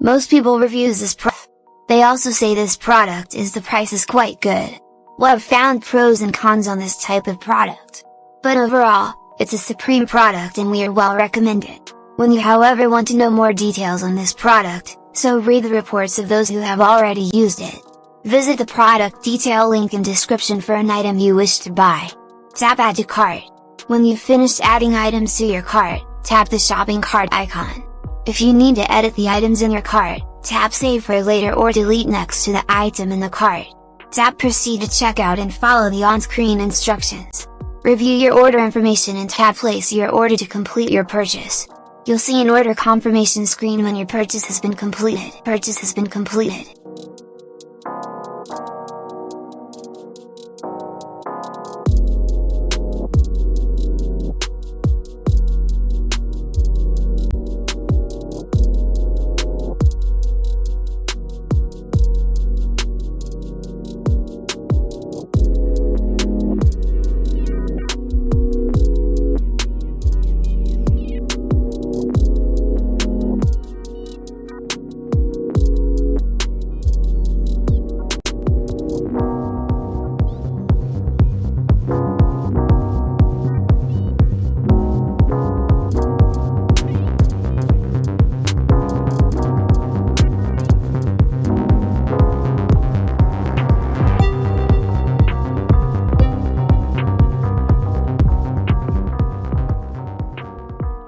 Most people reviews this product. They also say this product is the price is quite good. Well, I've found pros and cons on this type of product. But overall, it's a supreme product and we are well recommend it. When you however want to know more details on this product, so read the reports of those who have already used it. Visit the product detail link in description for an item you wish to buy. Tap add to cart. When you've finished adding items to your cart, tap the shopping cart icon. If you need to edit the items in your cart, tap save for later or delete next to the item in the cart. Tap proceed to checkout and follow the on-screen instructions. Review your order information and tap place your order to complete your purchase. You'll see an order confirmation screen when your purchase has been completed.